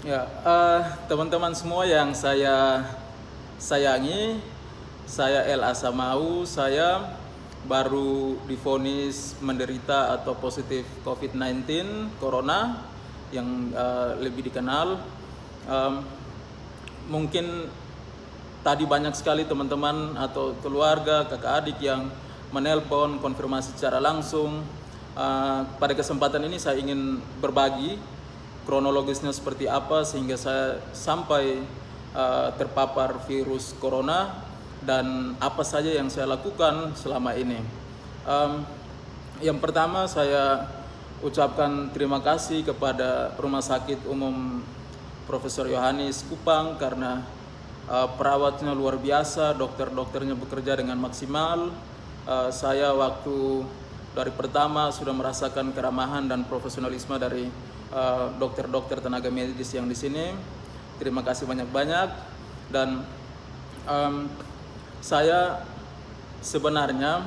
Ya, teman-teman semua yang saya sayangi, saya El Asamau, saya baru divonis menderita atau positif COVID-19, Corona, yang lebih dikenal. Um, Mungkin tadi banyak sekali teman-teman atau keluarga, kakak adik yang menelpon konfirmasi secara langsung. Pada kesempatan ini saya ingin berbagi kronologisnya seperti apa sehingga saya sampai terpapar virus corona dan apa saja yang saya lakukan selama ini. Yang pertama saya ucapkan terima kasih kepada Rumah Sakit Umum Profesor Yohanes Kupang karena perawatnya luar biasa, dokter-dokternya bekerja dengan maksimal. Saya waktu dari pertama sudah merasakan keramahan dan profesionalisme dari dokter-dokter tenaga medis yang di sini. Terima kasih banyak-banyak. Dan saya sebenarnya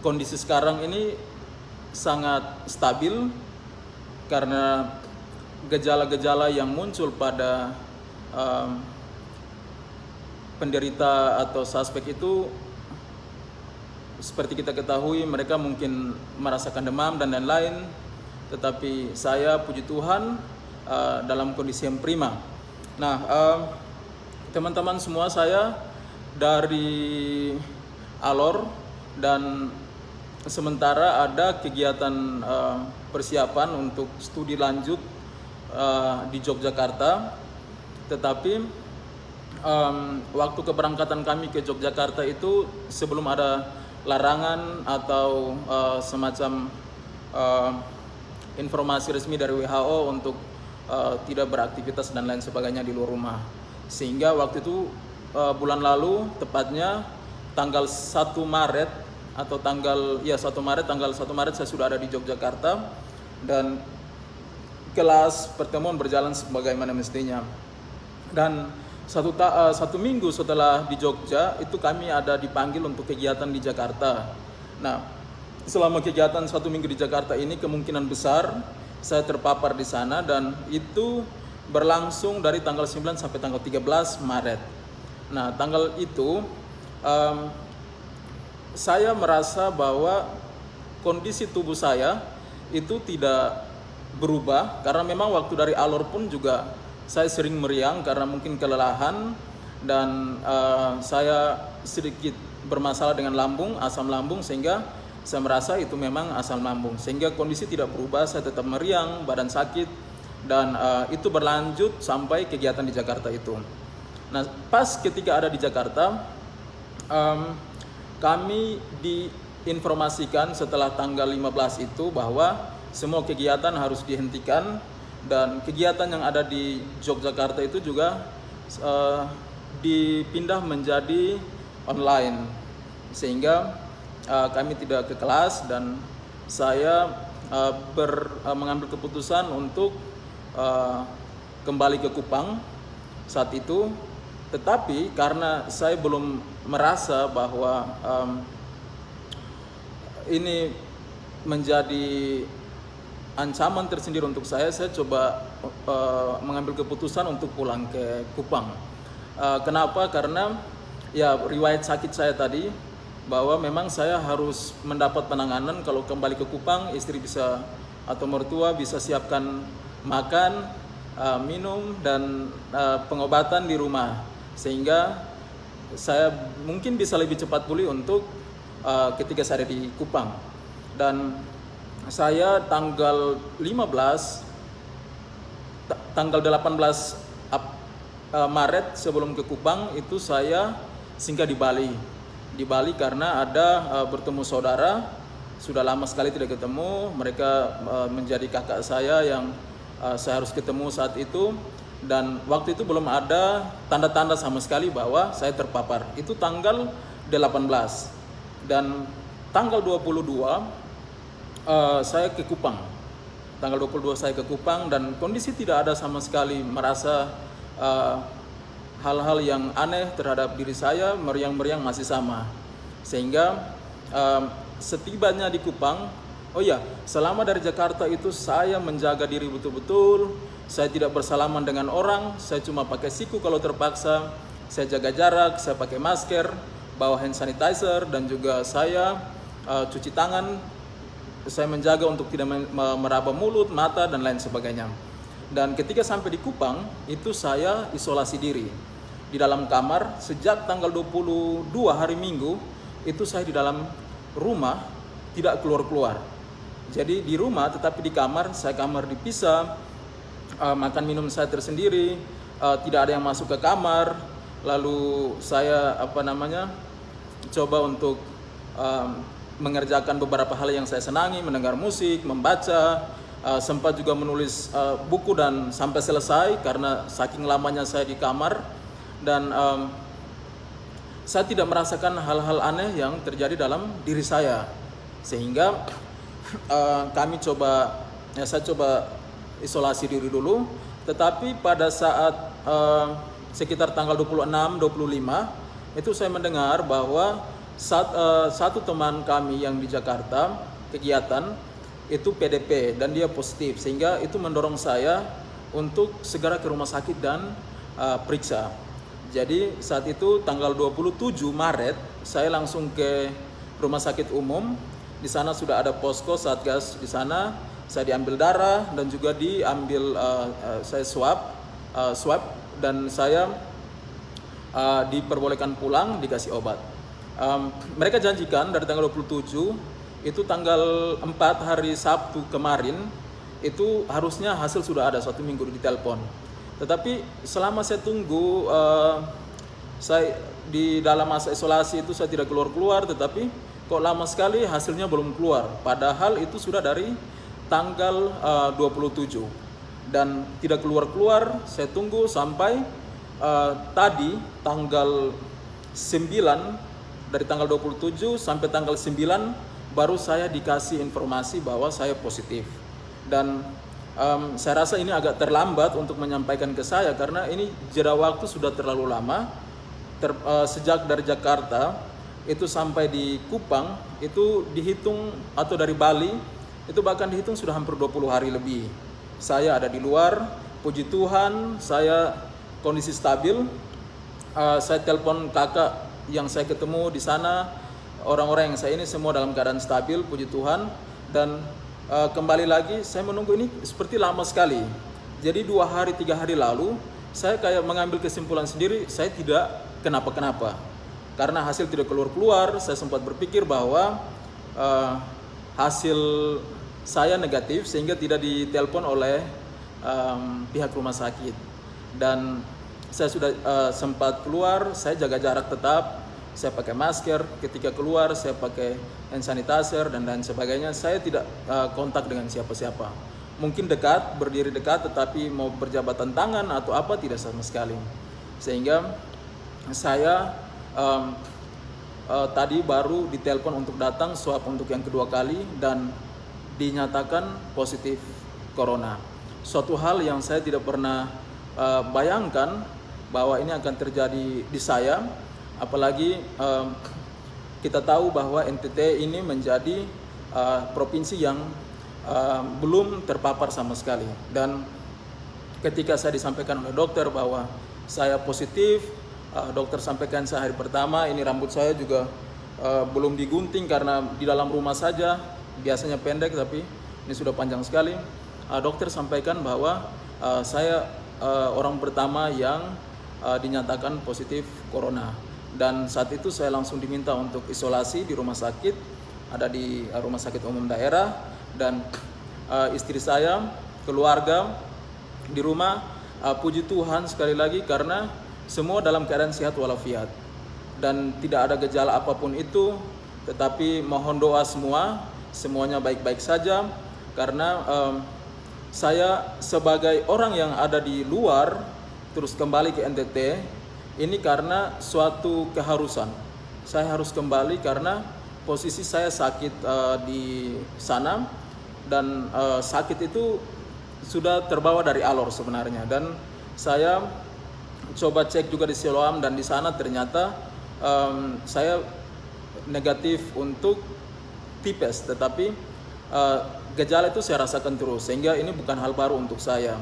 kondisi sekarang ini sangat stabil karena gejala-gejala yang muncul pada penderita atau suspek itu seperti kita ketahui mereka mungkin merasakan demam dan lain-lain, tetapi saya puji Tuhan dalam kondisi yang prima. Nah, teman-teman semua, saya dari Alor dan sementara ada kegiatan persiapan untuk studi lanjut di Yogyakarta, tetapi waktu keberangkatan kami ke Yogyakarta itu sebelum ada larangan atau semacam informasi resmi dari WHO untuk tidak beraktivitas dan lain sebagainya di luar rumah. Sehingga waktu itu bulan lalu tepatnya tanggal 1 Maret atau tanggal 1 Maret saya sudah ada di Yogyakarta dan kelas pertemuan berjalan sebagaimana mestinya. Dan satu minggu setelah di Jogja itu kami ada dipanggil untuk kegiatan di Jakarta. Nah, selama kegiatan 1 minggu di Jakarta ini kemungkinan besar saya terpapar di sana dan itu berlangsung dari tanggal 9 sampai tanggal 13 Maret. Nah, tanggal itu saya merasa bahwa kondisi tubuh saya itu tidak berubah karena memang waktu dari Alor pun juga saya sering meriang karena mungkin kelelahan dan saya sedikit bermasalah dengan lambung, asam lambung, sehingga saya merasa itu memang asam lambung. Sehingga kondisi tidak berubah, saya tetap meriang, badan sakit, dan itu berlanjut sampai kegiatan di Jakarta itu. Nah, pas ketika ada di Jakarta, kami diinformasikan setelah tanggal 15 itu bahwa semua kegiatan harus dihentikan. Dan kegiatan yang ada di Yogyakarta itu juga dipindah menjadi online, sehingga kami tidak ke kelas dan saya mengambil keputusan untuk kembali ke Kupang saat itu. Tetapi karena saya belum merasa bahwa ini menjadi ancaman tersendiri untuk saya coba mengambil keputusan untuk pulang ke Kupang. Kenapa? Karena ya riwayat sakit saya tadi bahwa memang saya harus mendapat penanganan. Kalau kembali ke Kupang, istri bisa atau mertua bisa siapkan makan, minum dan pengobatan di rumah, sehingga saya mungkin bisa lebih cepat pulih untuk ketika saya ada di Kupang. Dan saya tanggal 18 Maret sebelum ke Kupang itu saya singgah di Bali. Di Bali karena ada bertemu saudara, sudah lama sekali tidak ketemu. Mereka menjadi kakak saya yang saya harus ketemu saat itu. Dan waktu itu belum ada tanda-tanda sama sekali bahwa saya terpapar. Itu tanggal 18. Dan tanggal 22 saya ke Kupang. Tanggal 22 saya ke Kupang dan kondisi tidak ada sama sekali merasa hal-hal yang aneh terhadap diri saya, meriang-meriang masih sama. Sehingga setibanya di Kupang, Oh iya, selama dari Jakarta itu saya menjaga diri betul-betul. Saya tidak bersalaman dengan orang, saya cuma pakai siku kalau terpaksa. Saya jaga jarak, saya pakai masker, bawa hand sanitizer, dan juga saya cuci tangan. Saya menjaga untuk tidak meraba mulut, mata, dan lain sebagainya. Dan ketika sampai di Kupang, itu saya isolasi diri di dalam kamar sejak tanggal 22 hari Minggu. Itu saya di dalam rumah, tidak keluar-keluar. Jadi di rumah tetapi di kamar, saya kamar dipisah, makan minum saya tersendiri, tidak ada yang masuk ke kamar. Lalu saya coba untuk mengerjakan beberapa hal yang saya senangi, mendengar musik, membaca, sempat juga menulis buku dan sampai selesai karena saking lamanya saya di kamar. Dan saya tidak merasakan hal-hal aneh yang terjadi dalam diri saya, sehingga saya coba isolasi diri dulu. Tetapi pada saat sekitar tanggal 26-25 itu saya mendengar bahwa satu teman kami yang di Jakarta kegiatan itu PDP dan dia positif, sehingga itu mendorong saya untuk segera ke rumah sakit dan periksa. Jadi saat itu tanggal 27 Maret saya langsung ke rumah sakit umum. Di sana sudah ada posko Satgas di sana. Saya diambil darah dan juga diambil saya swab dan saya diperbolehkan pulang, dikasih obat. Mereka janjikan dari tanggal 27 itu tanggal 4 hari Sabtu kemarin itu harusnya hasil sudah ada, 1 minggu ditelepon. Tetapi selama saya tunggu, saya di dalam masa isolasi itu saya tidak keluar-keluar, tetapi kok lama sekali hasilnya belum keluar. Padahal itu sudah dari tanggal 27 dan tidak keluar-keluar. Saya tunggu sampai tadi tanggal 9, dari tanggal 27 sampai tanggal 9 baru saya dikasih informasi bahwa saya positif. Dan saya rasa ini agak terlambat untuk menyampaikan ke saya karena ini jeda waktu sudah terlalu lama. Sejak dari Jakarta itu sampai di Kupang itu dihitung, atau dari Bali itu bahkan dihitung sudah hampir 20 hari lebih. Saya ada di luar, puji Tuhan saya kondisi stabil. Saya telepon kakak yang saya ketemu di sana, orang-orang yang saya ini semua dalam keadaan stabil, puji Tuhan. Dan kembali lagi saya menunggu ini seperti lama sekali. Jadi 2 hari 3 hari lalu saya kayak mengambil kesimpulan sendiri, saya tidak kenapa-kenapa. Karena hasil tidak keluar-keluar, saya sempat berpikir bahwa hasil saya negatif sehingga tidak ditelepon oleh pihak rumah sakit. Dan saya sudah sempat keluar, saya jaga jarak tetap, saya pakai masker, ketika keluar saya pakai hand sanitizer dan lain sebagainya. Saya tidak kontak dengan siapa-siapa. Mungkin dekat, berdiri dekat, tetapi mau berjabatan tangan atau apa tidak sama sekali. Sehingga saya tadi baru ditelepon untuk datang swab untuk yang kedua kali dan dinyatakan positif corona. Suatu hal yang saya tidak pernah bayangkan bahwa ini akan terjadi di saya. Apalagi kita tahu bahwa NTT ini menjadi provinsi yang belum terpapar sama sekali. Dan ketika saya disampaikan oleh dokter bahwa saya positif, dokter sampaikan saya hari pertama, ini rambut saya juga belum digunting karena di dalam rumah saja, biasanya pendek tapi ini sudah panjang sekali. Dokter sampaikan bahwa saya orang pertama yang dinyatakan positif corona. Dan saat itu saya langsung diminta untuk isolasi di rumah sakit, ada di rumah sakit umum daerah. Dan istri saya, keluarga di rumah, puji Tuhan sekali lagi karena semua dalam keadaan sehat walafiat dan tidak ada gejala apapun itu. Tetapi mohon doa semuanya baik-baik saja, karena saya sebagai orang yang ada di luar terus kembali ke NTT ini karena suatu keharusan. Saya harus kembali karena posisi saya sakit di sana, dan sakit itu sudah terbawa dari alor sebenarnya. Dan saya coba cek juga di Siloam dan di sana ternyata saya negatif untuk tipes, tetapi gejala itu saya rasakan terus, sehingga ini bukan hal baru untuk saya.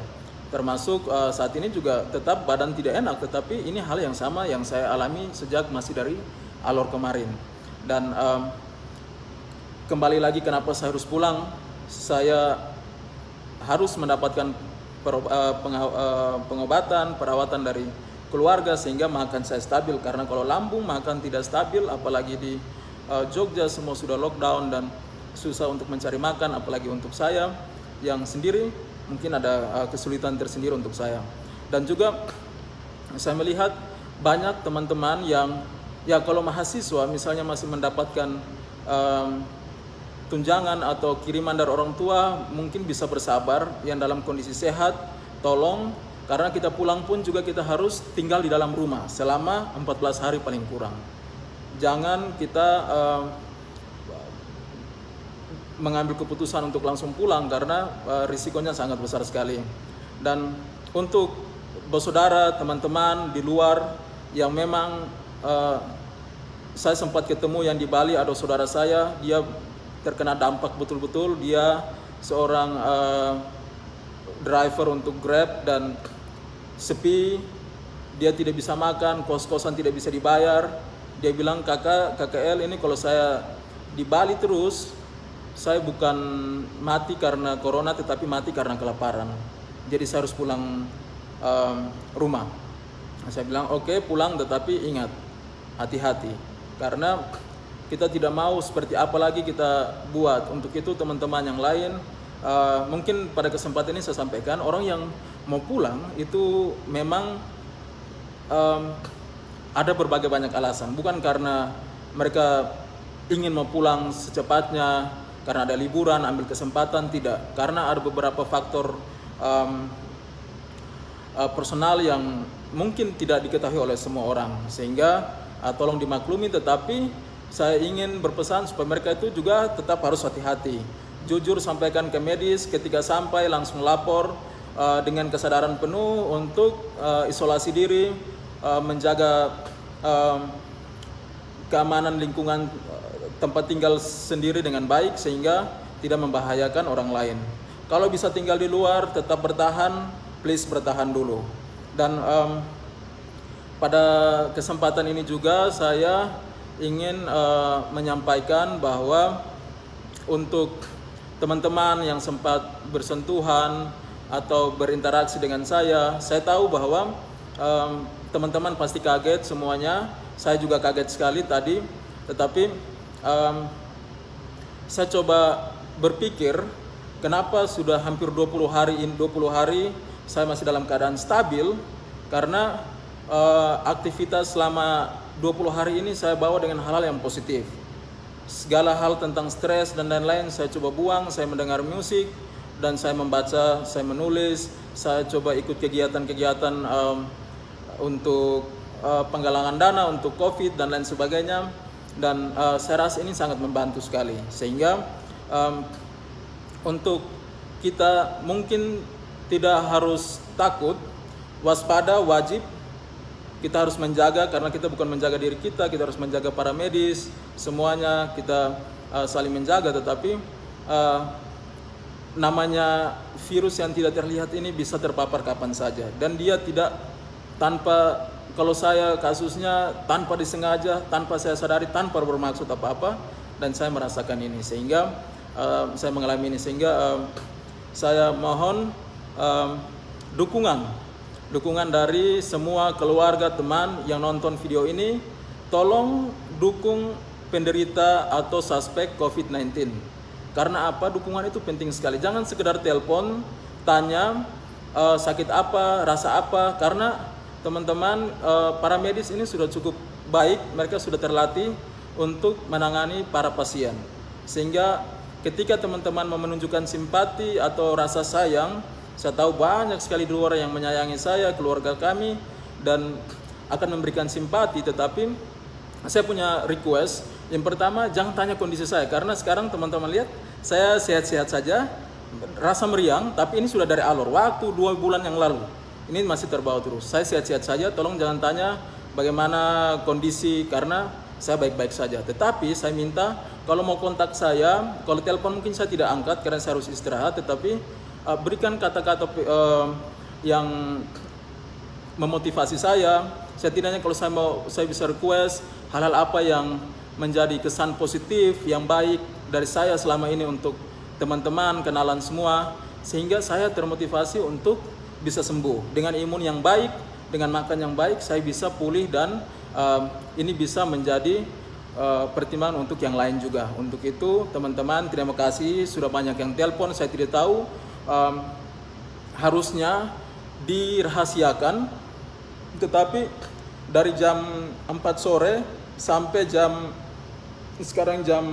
Termasuk saat ini juga tetap badan tidak enak, tetapi ini hal yang sama yang saya alami sejak masih dari Alor kemarin. Dan kembali lagi kenapa saya harus pulang, saya harus mendapatkan pengobatan, perawatan dari keluarga sehingga makan saya stabil. Karena kalau lambung makan tidak stabil, apalagi di Jogja semua sudah lockdown dan susah untuk mencari makan, apalagi untuk saya yang sendiri mungkin ada kesulitan tersendiri untuk saya. Dan juga saya melihat banyak teman-teman yang kalau mahasiswa misalnya masih mendapatkan tunjangan atau kiriman dari orang tua, mungkin bisa bersabar. Yang dalam kondisi sehat, tolong, karena kita pulang pun juga kita harus tinggal di dalam rumah selama 14 hari paling kurang. Jangan kita mengambil keputusan untuk langsung pulang karena risikonya sangat besar sekali. Dan untuk bersaudara, teman-teman di luar yang memang saya sempat ketemu yang di Bali, ada saudara saya, dia terkena dampak betul-betul. Dia seorang driver untuk Grab dan sepi, dia tidak bisa makan, kos-kosan tidak bisa dibayar. Dia bilang, KKL ini kalau saya di Bali terus, saya bukan mati karena corona tetapi mati karena kelaparan. Jadi saya harus pulang rumah. Saya bilang oke, pulang, tetapi ingat, hati-hati, karena kita tidak mau seperti apa lagi kita buat. Untuk itu teman-teman yang lain, mungkin pada kesempatan ini saya sampaikan, orang yang mau pulang itu memang ada berbagai banyak alasan. Bukan karena mereka ingin mau pulang secepatnya, karena ada liburan, ambil kesempatan, tidak. Karena ada beberapa faktor personal yang mungkin tidak diketahui oleh semua orang. Sehingga tolong dimaklumi, tetapi saya ingin berpesan supaya mereka itu juga tetap harus hati-hati. Jujur sampaikan ke medis, ketika sampai langsung lapor dengan kesadaran penuh untuk isolasi diri, menjaga keamanan lingkungan tempat tinggal sendiri dengan baik sehingga tidak membahayakan orang lain. Kalau bisa tinggal di luar, tetap bertahan, please bertahan dulu. Dan pada kesempatan ini juga saya ingin menyampaikan bahwa untuk teman-teman yang sempat bersentuhan atau berinteraksi dengan saya tahu bahwa teman-teman pasti kaget semuanya. Saya juga kaget sekali tadi, tetapi saya coba berpikir kenapa sudah hampir 20 hari saya masih dalam keadaan stabil, karena aktivitas selama 20 hari ini saya bawa dengan hal-hal yang positif. Segala hal tentang stres dan lain-lain saya coba buang. Saya mendengar musik dan saya membaca, saya menulis, saya coba ikut kegiatan-kegiatan untuk penggalangan dana untuk COVID dan lain sebagainya. Dan saya rasa ini sangat membantu sekali. Sehingga untuk kita mungkin tidak harus takut, waspada, wajib. Kita harus menjaga, karena kita bukan menjaga diri kita harus menjaga para medis, semuanya kita saling menjaga. Tetapi namanya virus yang tidak terlihat ini bisa terpapar kapan saja, dan dia tidak tanpa, kalau saya kasusnya tanpa disengaja, tanpa saya sadari, tanpa bermaksud apa-apa, dan saya merasakan ini sehingga saya mengalami ini, sehingga saya mohon dukungan dari semua keluarga, teman yang nonton video ini. Tolong dukung penderita atau suspek COVID-19. Karena apa? Dukungan itu penting sekali. Jangan sekedar telepon, tanya sakit apa, rasa apa. Karena teman-teman para medis ini sudah cukup baik, mereka sudah terlatih untuk menangani para pasien. Sehingga ketika teman-teman mau menunjukkan simpati atau rasa sayang, saya tahu banyak sekali di luar yang menyayangi saya, keluarga kami, dan akan memberikan simpati. Tetapi saya punya request. Yang pertama, jangan tanya kondisi saya, karena sekarang teman-teman lihat saya sehat-sehat saja, rasa meriang, tapi ini sudah dari Alor, waktu 2 bulan yang lalu. Ini masih terbawa terus. Saya sehat-sehat saja, tolong jangan tanya bagaimana kondisi, karena saya baik-baik saja. Tetapi saya minta kalau mau kontak saya, kalau telepon mungkin saya tidak angkat karena saya harus istirahat, tetapi berikan kata-kata yang memotivasi saya. Setidaknya kalau saya bisa request hal-hal apa yang menjadi kesan positif yang baik dari saya selama ini untuk teman-teman, kenalan semua, sehingga saya termotivasi untuk bisa sembuh dengan imun yang baik, dengan makan yang baik, saya bisa pulih dan ini bisa menjadi pertimbangan untuk yang lain juga. Untuk itu teman-teman, terima kasih sudah banyak yang telepon. Saya tidak tahu harusnya dirahasiakan, tetapi dari jam 4 sore sampai sekarang jam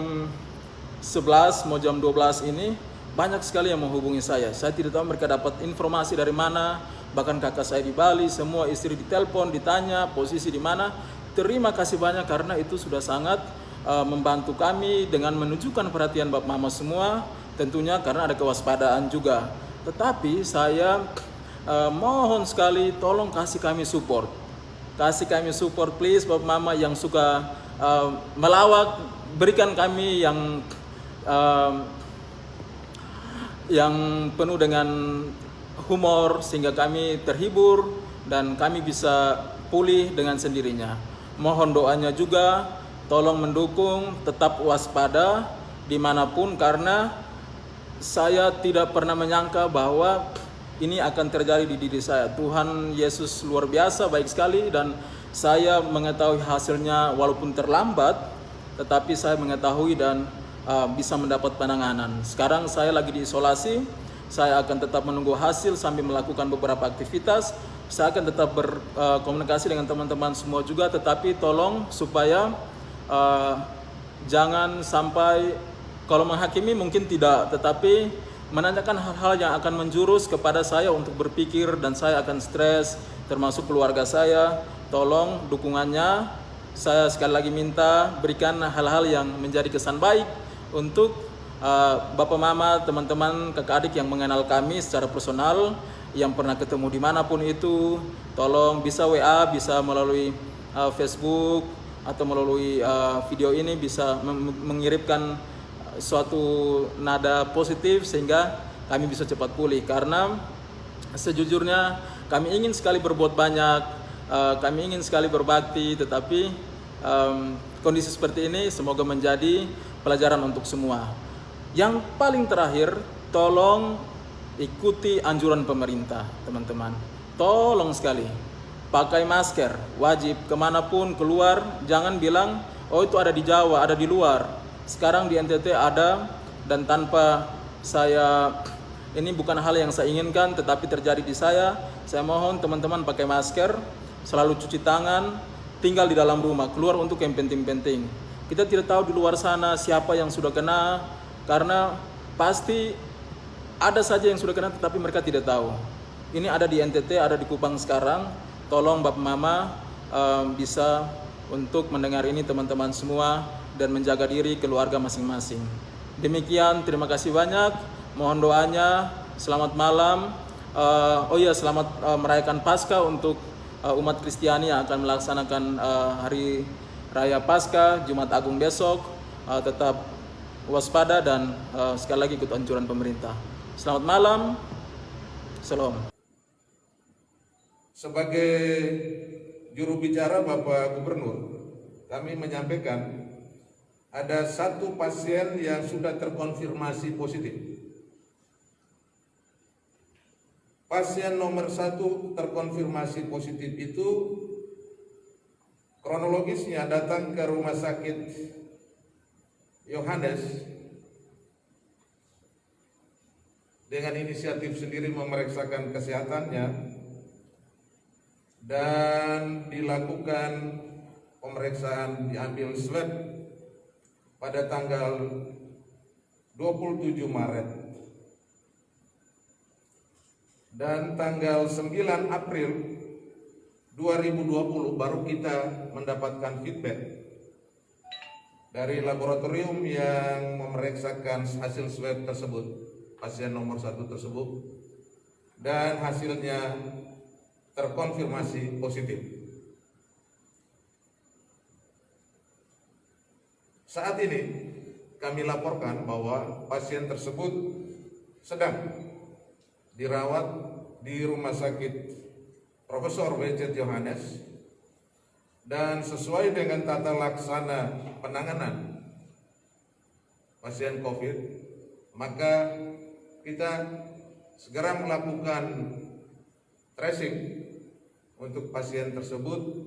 11 mau jam 12 ini banyak sekali yang menghubungi saya. Saya tidak tahu mereka dapat informasi dari mana. Bahkan kakak saya di Bali, semua istri ditelepon, ditanya posisi di mana. Terima kasih banyak karena itu sudah sangat membantu kami dengan menunjukkan perhatian Bapak Mama semua. Tentunya karena ada kewaspadaan juga. Tetapi saya mohon sekali tolong kasih kami support. Kasih kami support please Bapak Mama yang suka melawak, berikan kami yang penuh dengan humor sehingga kami terhibur dan kami bisa pulih dengan sendirinya. Mohon doanya juga, tolong mendukung, tetap waspada dimanapun karena saya tidak pernah menyangka bahwa ini akan terjadi di diri saya. Tuhan Yesus luar biasa, baik sekali, dan saya mengetahui hasilnya walaupun terlambat, tetapi saya mengetahui dan bisa mendapat penanganan. Sekarang saya lagi diisolasi, saya akan tetap menunggu hasil sambil melakukan beberapa aktivitas. Saya akan tetap berkomunikasi dengan teman-teman semua juga, tetapi tolong supaya jangan sampai, kalau menghakimi mungkin tidak, tetapi menanyakan hal-hal yang akan menjurus kepada saya untuk berpikir dan saya akan stres, termasuk keluarga saya. Tolong dukungannya, saya sekali lagi minta berikan hal-hal yang menjadi kesan baik untuk Bapak Mama, teman-teman, kakak adik yang mengenal kami secara personal, yang pernah ketemu dimanapun itu. Tolong bisa WA, bisa melalui Facebook, atau melalui video ini bisa mengirimkan suatu nada positif sehingga kami bisa cepat pulih. Karena sejujurnya kami ingin sekali berbuat banyak, kami ingin sekali berbakti, tetapi kondisi seperti ini semoga menjadi pelajaran untuk semua. Yang paling terakhir, tolong ikuti anjuran pemerintah, teman-teman. Tolong sekali, pakai masker, wajib kemanapun keluar. Jangan bilang, oh itu ada di Jawa, ada di luar. Sekarang di NTT ada, dan tanpa saya, ini bukan hal yang saya inginkan, tetapi terjadi di saya. Saya mohon teman-teman pakai masker, selalu cuci tangan, tinggal di dalam rumah, keluar untuk yang penting-penting. Kita tidak tahu di luar sana siapa yang sudah kena, karena pasti ada saja yang sudah kena tetapi mereka tidak tahu. Ini ada di NTT, ada di Kupang sekarang. Tolong Bapak Mama bisa untuk mendengar ini teman-teman semua dan menjaga diri keluarga masing-masing. Demikian, terima kasih banyak. Mohon doanya. Selamat malam. Selamat merayakan Paskah untuk umat Kristiani yang akan melaksanakan hari Raya Paskah Jumat Agung besok. Tetap waspada dan sekali lagi ikut anjuran pemerintah. Selamat malam. Salam. Sebagai juru bicara Bapak Gubernur, kami menyampaikan ada satu pasien yang sudah terkonfirmasi positif. Pasien nomor 1 terkonfirmasi positif itu kronologisnya datang ke rumah sakit Yohanes dengan inisiatif sendiri memeriksakan kesehatannya dan dilakukan pemeriksaan, diambil swab pada tanggal 27 Maret dan tanggal 9 April 2020 baru kita mendapatkan feedback dari laboratorium yang memeriksakan hasil swab tersebut, pasien nomor 1 tersebut, dan hasilnya terkonfirmasi positif. Saat ini kami laporkan bahwa pasien tersebut sedang dirawat di Rumah Sakit Profesor W.C. Johannes, dan sesuai dengan tata laksana penanganan pasien COVID, maka kita segera melakukan tracing untuk pasien tersebut,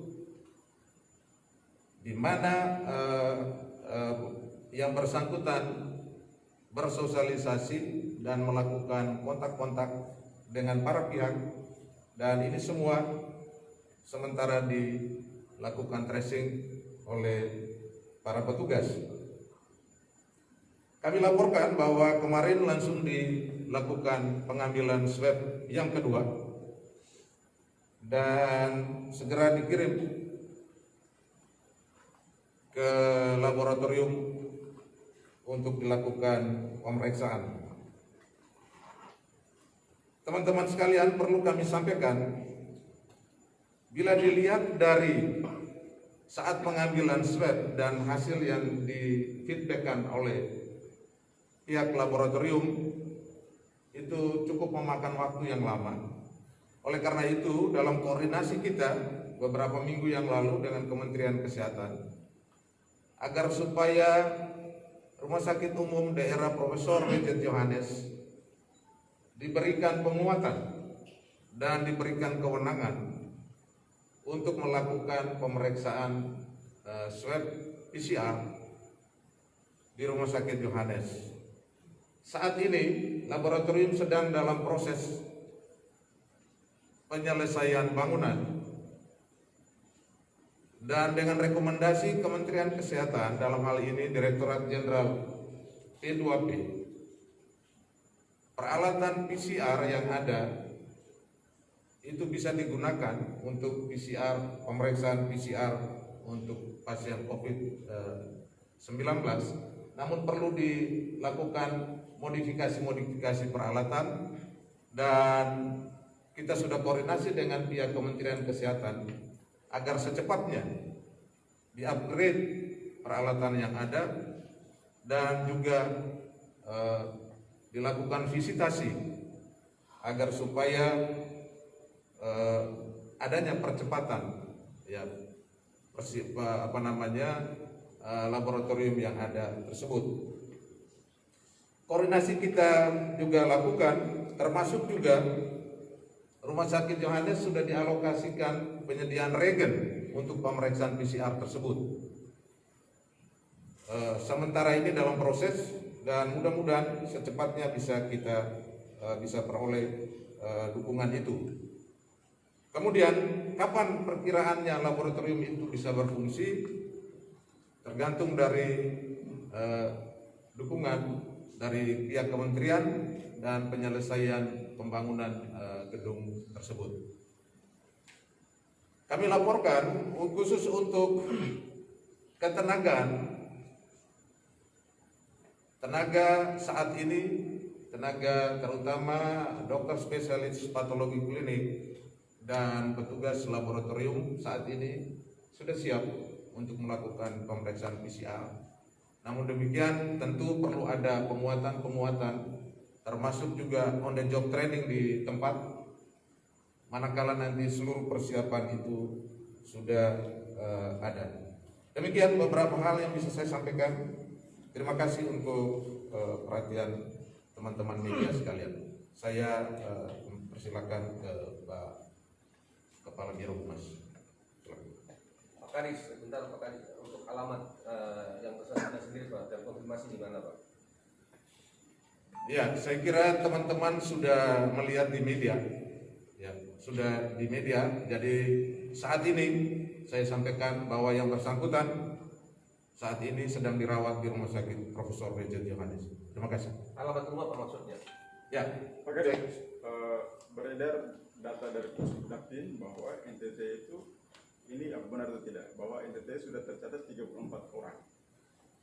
di mana yang bersangkutan bersosialisasi dan melakukan kontak-kontak dengan para pihak, dan ini semua sementara dilakukan tracing oleh para petugas. Kami laporkan bahwa kemarin langsung dilakukan pengambilan swab yang kedua dan segera dikirim ke laboratorium untuk dilakukan pemeriksaan. Teman-teman sekalian, perlu kami sampaikan, bila dilihat dari saat pengambilan swab dan hasil yang di-feedbackkan oleh pihak laboratorium, itu cukup memakan waktu yang lama. Oleh karena itu, dalam koordinasi kita beberapa minggu yang lalu dengan Kementerian Kesehatan, agar supaya Rumah Sakit Umum Daerah Profesor W.C. Johannes diberikan penguatan dan diberikan kewenangan untuk melakukan pemeriksaan swab PCR di Rumah Sakit Johannes. Saat ini laboratorium sedang dalam proses penyelesaian bangunan, dan dengan rekomendasi Kementerian Kesehatan, dalam hal ini Direktorat Jenderal P2P, peralatan PCR yang ada itu bisa digunakan untuk PCR, pemeriksaan PCR untuk pasien COVID-19, namun perlu dilakukan modifikasi peralatan, dan kita sudah koordinasi dengan pihak Kementerian Kesehatan agar secepatnya di-upgrade peralatan yang ada, dan juga dilakukan visitasi agar supaya adanya percepatan laboratorium yang ada tersebut. Koordinasi kita juga lakukan, termasuk juga Rumah Sakit Johannes sudah dialokasikan penyediaan regen untuk pemeriksaan PCR tersebut. Sementara ini dalam proses, dan mudah-mudahan secepatnya kita bisa peroleh dukungan itu. Kemudian kapan perkiraannya laboratorium itu bisa berfungsi tergantung dari dukungan dari pihak kementerian dan penyelesaian pembangunan gedung tersebut. Kami laporkan khusus untuk ketenagaan, tenaga saat ini, tenaga terutama dokter spesialis patologi klinik dan petugas laboratorium saat ini sudah siap untuk melakukan pemeriksaan PCR. Namun demikian tentu perlu ada penguatan termasuk juga on the job training di tempat, manakala nanti seluruh persiapan itu sudah ada. Demikian beberapa hal yang bisa saya sampaikan. Terima kasih untuk perhatian teman-teman media sekalian. Saya persilakan ke Pak Kepala Biro Humas. Pak Kadis, sebentar Pak Kadis, untuk alamat yang bersangkutan sendiri Pak, dan konfirmasi di mana Pak? Ya, saya kira teman-teman sudah melihat di media, ya, sudah di media. Jadi saat ini saya sampaikan bahwa yang bersangkutan saat ini sedang dirawat di Rumah Sakit Profesor W.C. Johannes. Terima kasih. Alamat rumah Pak maksudnya? Ya, Pak Kadis, beredar data dari Pusdaktin bahwa NTT itu ini benar atau tidak, bahwa NTT sudah tercatat 34 orang,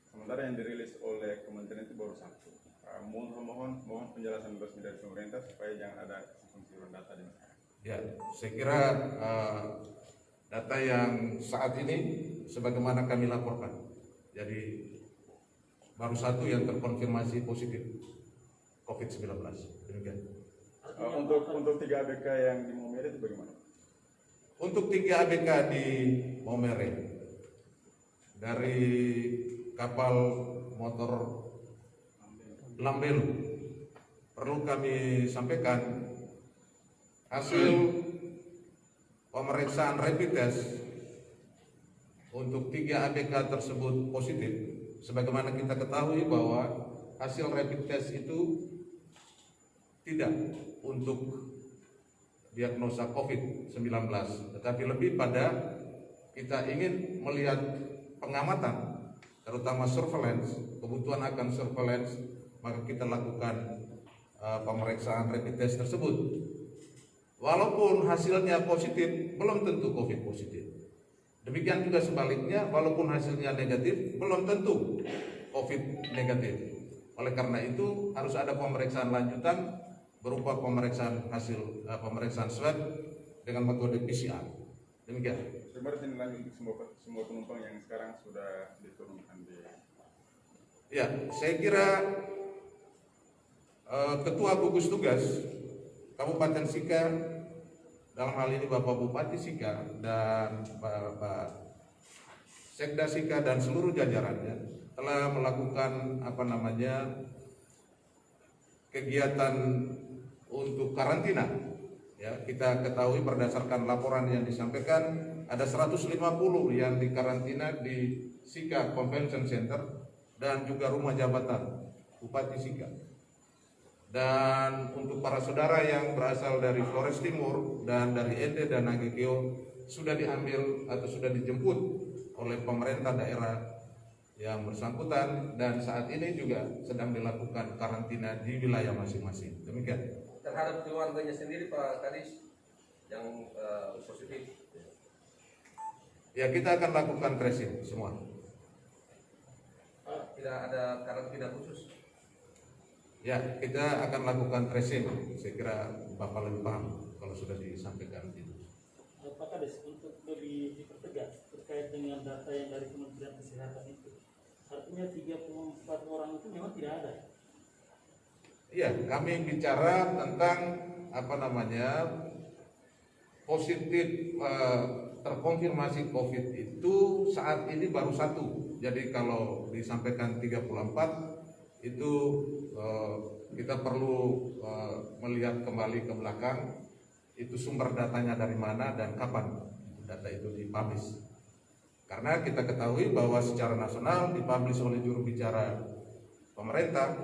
sementara yang dirilis oleh kementerian itu baru 1. Mohon penjelasan resmi dari pemerintah supaya jangan ada kesimpulan data di masyarakat. ya, saya kira data yang saat ini sebagaimana kami laporkan. Jadi baru 1 yang terkonfirmasi positif COVID-19. Demikian. Untuk 3 ABK yang di Maumere itu bagaimana? Untuk 3 ABK di Maumere dari kapal motor Lambelu, perlu kami sampaikan hasil pemeriksaan rapid test untuk 3 ABK tersebut positif. Sebagaimana kita ketahui bahwa hasil rapid test itu tidak untuk diagnosa COVID-19, tetapi lebih pada kita ingin melihat pengamatan, terutama surveillance, kebutuhan akan surveillance, maka kita lakukan pemeriksaan rapid test tersebut. Walaupun hasilnya positif, belum tentu COVID positif. Demikian juga sebaliknya, walaupun hasilnya negatif, belum tentu COVID negatif. Oleh karena itu harus ada pemeriksaan lanjutan berupa pemeriksaan hasil pemeriksaan swab dengan metode PCR. Demikian. Sebenarnya tindak lanjut untuk semua penumpang yang sekarang sudah diturunkan di. Ya, saya kira Ketua Gugus Tugas Kabupaten Sika, dalam hal ini Bapak Bupati Sika dan Bapak Sekda Sika dan seluruh jajarannya telah melakukan kegiatan untuk karantina. Ya, kita ketahui berdasarkan laporan yang disampaikan ada 150 yang dikarantina di Sika Convention Center dan juga rumah jabatan Bupati Sika. Dan untuk para saudara yang berasal dari Flores Timur dan dari Ende dan Nagekeo sudah diambil atau sudah dijemput oleh pemerintah daerah yang bersangkutan dan saat ini juga sedang dilakukan karantina di wilayah masing-masing. Demikian. Terhadap keluarganya sendiri Pak Kadis yang positif. Ya, kita akan lakukan tracing semua. Tidak ada karantina khusus. Ya, kita akan lakukan tracing. Saya kira Bapak lebih paham kalau sudah disampaikan itu. Pak Kades, untuk lebih dipertegas terkait dengan data yang dari Kementerian Kesehatan itu, artinya 34 orang itu memang tidak ada. Iya, kami bicara tentang positif terkonfirmasi COVID itu saat ini baru 1. Jadi kalau disampaikan 34 itu kita perlu melihat kembali ke belakang itu sumber datanya dari mana dan kapan data itu dipublish. Karena kita ketahui bahwa secara nasional dipublish oleh juru bicara pemerintah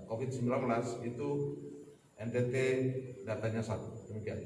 COVID-19 itu NTT datanya 1. Demikian.